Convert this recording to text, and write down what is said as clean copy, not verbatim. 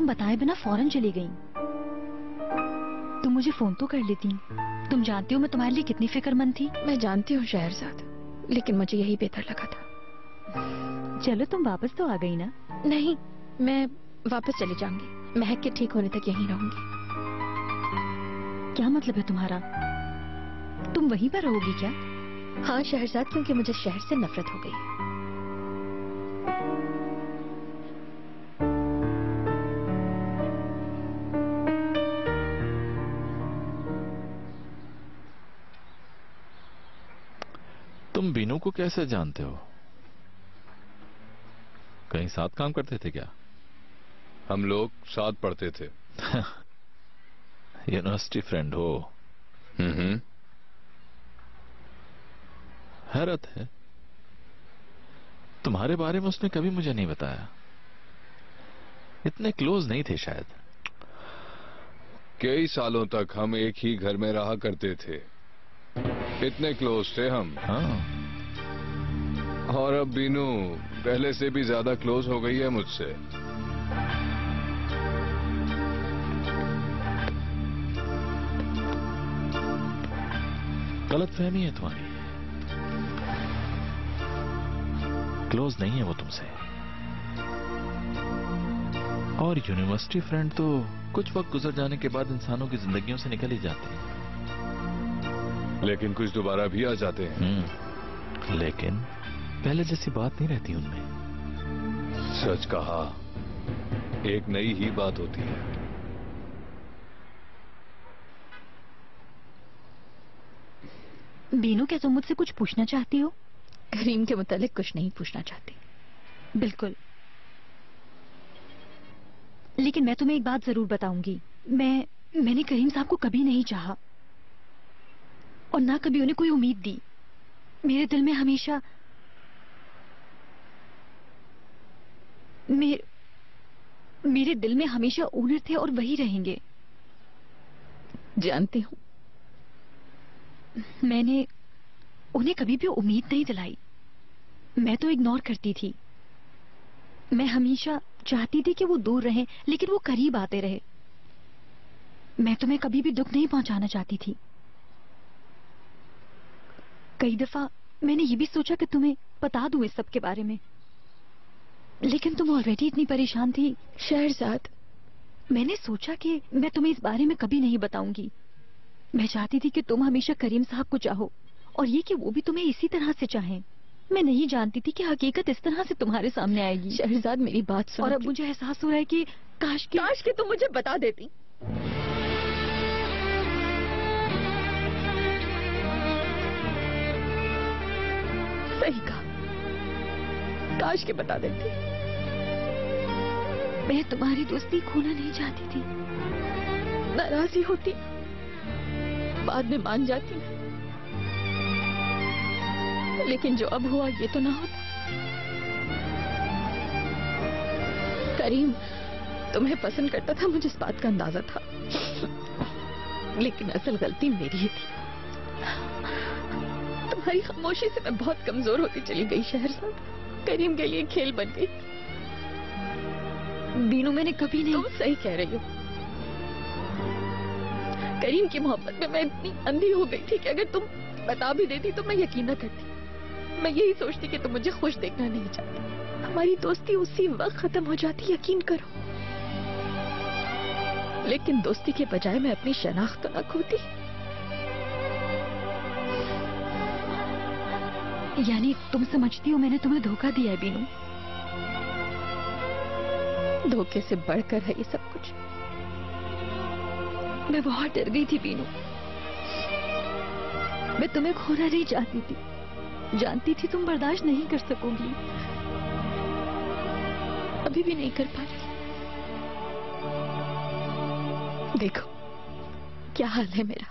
तुम बताए बिना फौरन चली गई। तुम मुझे फोन तो कर लेती। तुम जानती हो मैं तुम्हारे लिए कितनी फिक्रमंद थी। मैं जानती हूँ शहरजाद, लेकिन मुझे यही बेहतर लगा था। चलो तुम वापस तो आ गई ना? नहीं, मैं वापस चली जाऊंगी। महक के ठीक होने तक यहीं रहूंगी। क्या मतलब है तुम्हारा? तुम वहीं पर रहोगी क्या? हाँ शहरजाद, क्योंकि मुझे शहर से नफरत हो गई है। तुम बीनू को कैसे जानते हो? कहीं साथ काम करते थे क्या? हम लोग साथ पढ़ते थे। यूनिवर्सिटी फ्रेंड हो? हैरत है, तुम्हारे बारे में उसने कभी मुझे नहीं बताया। इतने क्लोज नहीं थे शायद। कई सालों तक हम एक ही घर में रहा करते थे, इतने क्लोज थे हम। हाँ। और अब बीनू पहले से भी ज्यादा क्लोज हो गई है मुझसे। गलतफहमी है तुम्हारी। क्लोज नहीं है वो तुमसे। और यूनिवर्सिटी फ्रेंड तो कुछ वक्त गुजर जाने के बाद इंसानों की जिंदगियों से निकल ही जाते हैं। लेकिन कुछ दोबारा भी आ जाते हैं। लेकिन पहले जैसी बात नहीं रहती उनमें। सच कहा, एक नई ही बात होती है। बीनू, क्या तुम मुझसे कुछ पूछना चाहती हो? करीम के मुतालिक कुछ नहीं पूछना चाहती। बिल्कुल, लेकिन मैं तुम्हें एक बात जरूर बताऊंगी। मैंने करीम साहब को कभी नहीं चाहा और ना कभी उन्हें कोई उम्मीद दी। मेरे दिल में हमेशा मेरे दिल में हमेशा ओनर थे और वही रहेंगे। जानती हूं। मैंने उन्हें कभी भी उम्मीद नहीं दिलाई। मैं तो इग्नोर करती थी। मैं हमेशा चाहती थी कि वो दूर रहें, लेकिन वो करीब आते रहे। मैं तुम्हें कभी भी दुख नहीं पहुंचाना चाहती थी। कई दफा मैंने ये भी सोचा कि तुम्हें बता दूं इस सब के बारे में, लेकिन तुम ऑलरेडी इतनी परेशान थी। शहरजाद, मैंने सोचा कि मैं तुम्हें इस बारे में कभी नहीं बताऊंगी। मैं चाहती थी कि तुम हमेशा करीम साहब को चाहो और ये कि वो भी तुम्हें इसी तरह से चाहें। मैं नहीं जानती थी कि हकीकत इस तरह से तुम्हारे सामने आएगी। शहरजाद, मेरी बात सुनो। और अब मुझे एहसास हो रहा है कि काश कि तुम मुझे बता देती। सही कहा, काश के बता देती। मैं तुम्हारी दोस्ती खोना नहीं चाहती थी। नाराजी होती, बाद में मान जाती, लेकिन जो अब हुआ ये तो ना होता। करीम तुम्हें पसंद करता था, मुझे इस बात का अंदाजा था, लेकिन असल गलती मेरी ही थी। तुम्हारी खामोशी से मैं बहुत कमजोर होती चली गई शहरजाद। करीम के लिए खेल बन गई। बीनू, मैंने कभी नहीं। तुम सही कह रही हो। करीम की मोहब्बत में मैं इतनी अंधी हो गई थी कि अगर तुम बता भी देती तो मैं यकीन न करती। मैं यही सोचती कि तुम मुझे खुश देखना नहीं चाहती। हमारी दोस्ती उसी वक्त खत्म हो जाती, यकीन करो। लेकिन दोस्ती के बजाय मैं अपनी शनाख्त तो न खोती। यानी तुम समझती हो मैंने तुम्हें धोखा दिया है बीनू? धोखे से बढ़कर है ये सब कुछ। मैं बहुत डर गई थी बीनू। मैं तुम्हें खोना नहीं चाहती थी। जानती थी तुम बर्दाश्त नहीं कर सकोगी। अभी भी नहीं कर पा रही। देखो क्या हाल है मेरा।